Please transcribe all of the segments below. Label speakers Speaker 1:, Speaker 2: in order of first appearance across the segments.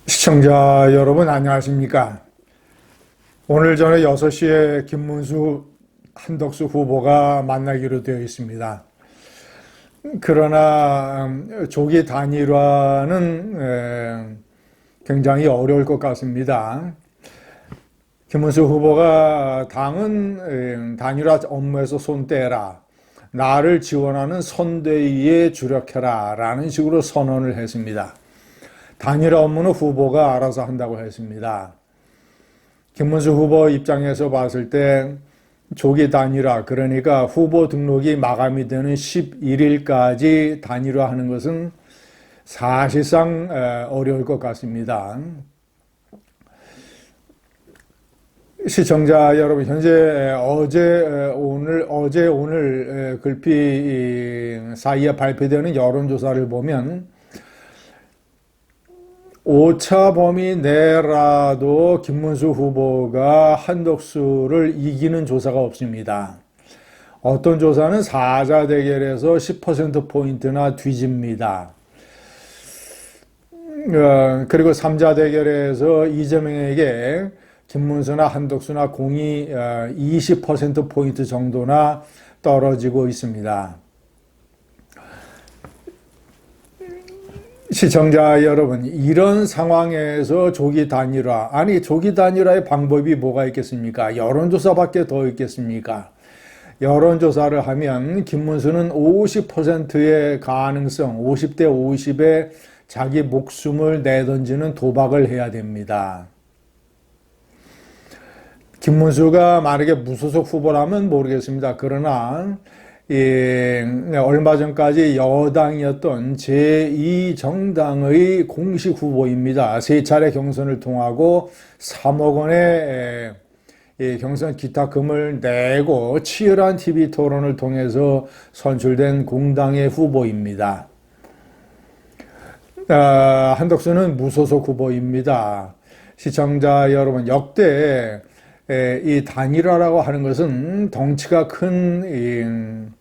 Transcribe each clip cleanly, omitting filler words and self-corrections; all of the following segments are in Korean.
Speaker 1: 시청자 여러분 안녕하십니까? 오늘 저녁 6시에 김문수, 한덕수 후보가 만나기로 되어 있습니다. 그러나 조기 단일화는 굉장히 어려울 것 같습니다. 김문수 후보가 당은 단일화 업무에서 손 떼라, 나를 지원하는 선대위에 주력해라 라는 식으로 선언을 했습니다. 단일화 업무는 후보가 알아서 한다고 했습니다. 김문수 후보 입장에서 봤을 때 조기 단일화, 그러니까 후보 등록이 마감이 되는 11일까지 단일화하는 것은 사실상 어려울 것 같습니다. 시청자 여러분, 현재 어제 오늘 글피 사이에 발표되는 여론조사를 보면 오차 범위 내라도 김문수 후보가 한덕수를 이기는 조사가 없습니다. 어떤 조사는 4자 대결에서 10%포인트나 뒤집니다. 그리고 3자 대결에서 이재명에게 김문수나 한덕수나 공이 20%포인트 정도나 떨어지고 있습니다. 시청자 여러분, 이런 상황에서 조기 단일화의 방법이 뭐가 있겠습니까? 여론조사밖에 더 있겠습니까? 여론조사를 하면 김문수는 50%의 가능성, 50대 50에 자기 목숨을 내던지는 도박을 해야 됩니다. 김문수가 만약에 무소속 후보라면 모르겠습니다. 그러나 얼마 전까지 여당이었던 제2정당의 공식 후보입니다. 3차례 경선을 통하고 3억 원의 경선 기타금을 내고 치열한 TV 토론을 통해서 선출된 공당의 후보입니다. 한덕수는 무소속 후보입니다. 시청자 여러분, 역대 이 단일화라고 하는 것은 덩치가 큰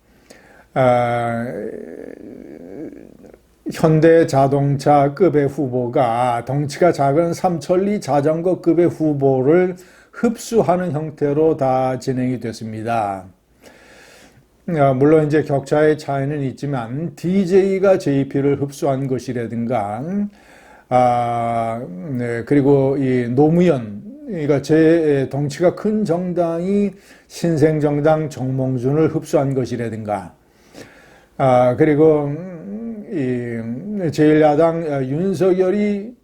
Speaker 1: 현대자동차급의 후보가 덩치가 작은 삼천리 자전거급의 후보를 흡수하는 형태로 다 진행이 됐습니다. 물론 이제 격차의 차이는 있지만 DJ가 JP를 흡수한 것이라든가, 그리고 이 노무현, 그러니까 제 덩치가 큰 정당이 신생정당 정몽준을 흡수한 것이라든가, 그리고 이 제1야당 윤석열이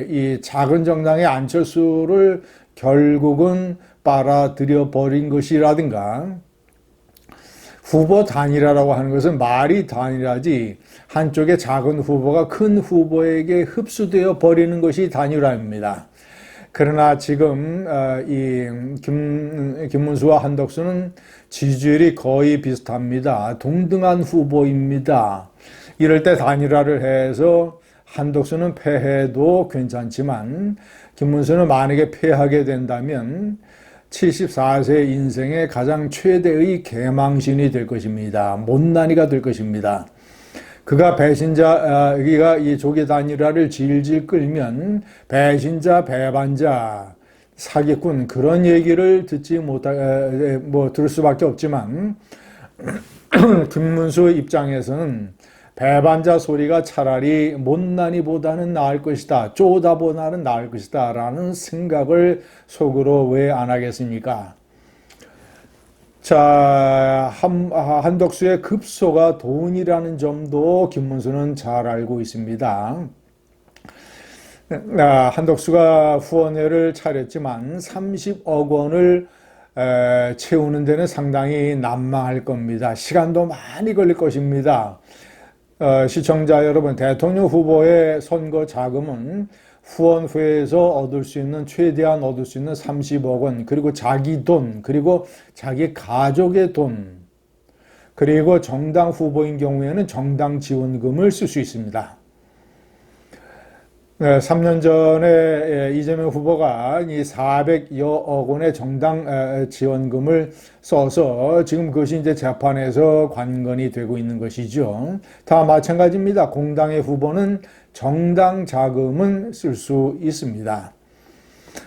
Speaker 1: 이 작은 정당의 안철수를 결국은 빨아들여 버린 것이라든가, 후보 단일화라고 하는 것은 말이 단일화지 한쪽의 작은 후보가 큰 후보에게 흡수되어 버리는 것이 단일화입니다. 그러나 지금 김문수와 한덕수는 지지율이 거의 비슷합니다. 동등한 후보입니다. 이럴 때 단일화를 해서 한덕수는 패해도 괜찮지만 김문수는 만약에 패하게 된다면 74세 인생의 가장 최대의 개망신이 될 것입니다. 못난이가 될 것입니다. 그가 여기가 이 조기 단일화를 질질 끌면 배신자, 배반자, 사기꾼 그런 얘기를 들을 수밖에 없지만 김문수 입장에서는 배반자 소리가 차라리 못난이보다는 나을 것이다, 쪼다보다는 나을 것이다 라는 생각을 속으로 왜 안 하겠습니까? 자, 한덕수의 급소가 돈이라는 점도 김문수는 잘 알고 있습니다. 한덕수가 후원회를 차렸지만 30억 원을 채우는 데는 상당히 난망할 겁니다. 시간도 많이 걸릴 것입니다. 시청자 여러분, 대통령 후보의 선거 자금은 후원회에서 최대한 얻을 수 있는 30억 원, 그리고 자기 돈, 그리고 자기 가족의 돈, 그리고 정당 후보인 경우에는 정당 지원금을 쓸 수 있습니다. 3년 전에 이재명 후보가 이 400여억 원의 정당 지원금을 써서 지금 그것이 이제 재판에서 관건이 되고 있는 것이죠. 다 마찬가지입니다. 공당의 후보는 정당 자금은 쓸 수 있습니다.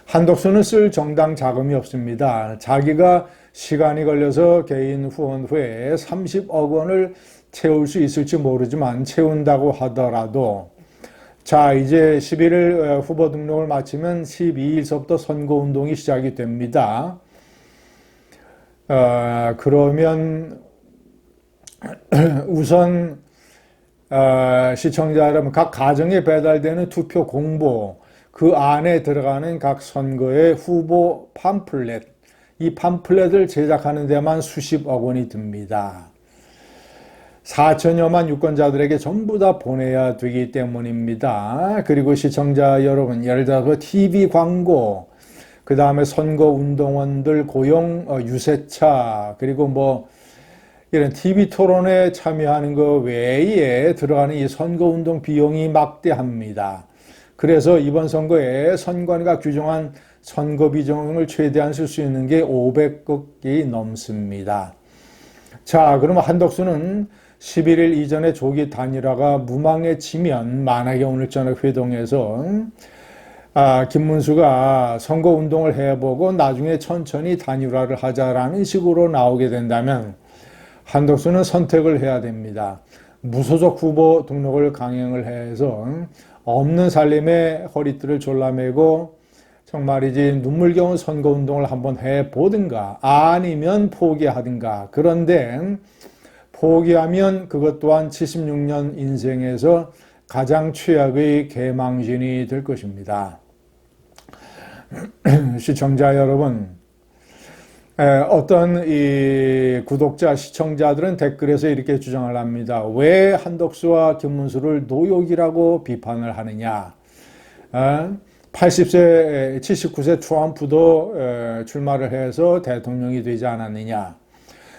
Speaker 1: 한덕수는 쓸 정당 자금이 없습니다. 자기가 시간이 걸려서 개인 후원 후에 30억 원을 채울 수 있을지 모르지만 채운다고 하더라도 자, 이제 11일 후보 등록을 마치면 12일서부터 선거운동이 시작이 됩니다. 그러면 우선 시청자 여러분, 각 가정에 배달되는 투표 공보, 그 안에 들어가는 각 선거의 후보 팜플렛, 이 팜플렛을 제작하는 데만 수십억 원이 듭니다. 4천여만 유권자들에게 전부 다 보내야 되기 때문입니다. 그리고 시청자 여러분, 예를 들어서 TV 광고, 그 다음에 선거운동원들 고용 유세차, 그리고 뭐 이런 TV 토론에 참여하는 것 외에 들어가는 이 선거운동 비용이 막대합니다. 그래서 이번 선거에 선관위가 규정한 선거 비용을 최대한 쓸 수 있는 게 500억이 넘습니다. 자, 그러면 한덕수는 11일 이전에 조기 단일화가 무망해지면 만약에 오늘 저녁 회동에서 김문수가 선거운동을 해보고 나중에 천천히 단일화를 하자라는 식으로 나오게 된다면 한덕수는 선택을 해야 됩니다. 무소속 후보 등록을 강행을 해서 없는 살림에 허리띠를 졸라매고 정말이지 눈물겨운 선거운동을 한번 해보든가 아니면 포기하든가. 그런데 포기하면 그것 또한 76년 인생에서 가장 최악의 개망신이 될 것입니다. 시청자 여러분, 어떤 이 구독자, 시청자들은 댓글에서 이렇게 주장을 합니다. 왜 한덕수와 김문수를 노욕이라고 비판을 하느냐. 80세, 79세 트럼프도 출마를 해서 대통령이 되지 않았느냐.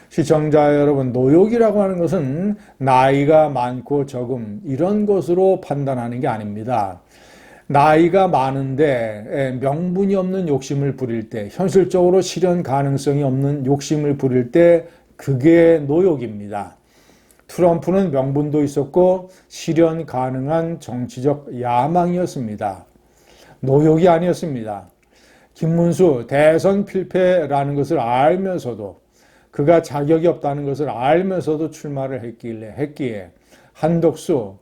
Speaker 1: 시청자 여러분, 노욕이라고 하는 것은 나이가 많고 적음 이런 것으로 판단하는 게 아닙니다. 나이가 많은데 명분이 없는 욕심을 부릴 때, 현실적으로 실현 가능성이 없는 욕심을 부릴 때 그게 노욕입니다. 트럼프는 명분도 있었고 실현 가능한 정치적 야망이었습니다. 노욕이 아니었습니다. 김문수 대선 필패라는 것을 알면서도 그가 자격이 없다는 것을 알면서도 출마를 했기에 한덕수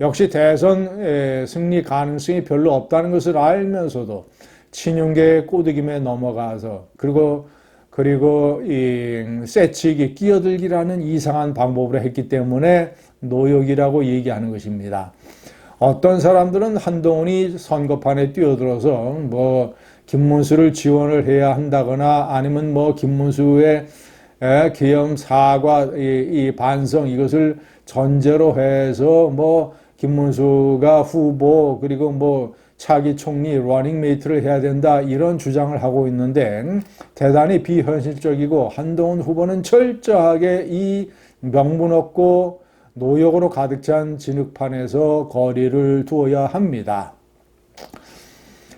Speaker 1: 역시 대선 승리 가능성이 별로 없다는 것을 알면서도 친윤계의 꼬드김에 넘어가서 그리고 이 쇠치기, 끼어들기라는 이상한 방법으로 했기 때문에 노욕이라고 얘기하는 것입니다. 어떤 사람들은 한동훈이 선거판에 뛰어들어서 뭐 김문수를 지원을 해야 한다거나 아니면 뭐 김문수의 계엄 사과, 이 반성 이것을 전제로 해서 뭐 김문수가 후보 그리고 뭐 차기 총리 러닝메이트를 해야 된다 이런 주장을 하고 있는데 대단히 비현실적이고 한동훈 후보는 철저하게 이 명분 없고 노역으로 가득 찬 진흙판에서 거리를 두어야 합니다.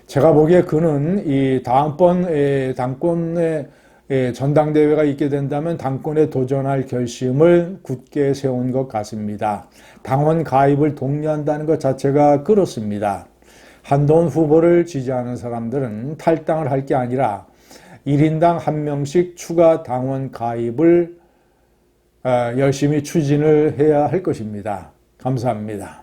Speaker 1: 제가 보기에 그는 이 다음번 당권의 전당대회가 있게 된다면 당권에 도전할 결심을 굳게 세운 것 같습니다. 당원 가입을 독려한다는 것 자체가 그렇습니다. 한동훈 후보를 지지하는 사람들은 탈당을 할 게 아니라 1인당 1명씩 추가 당원 가입을 열심히 추진을 해야 할 것입니다. 감사합니다.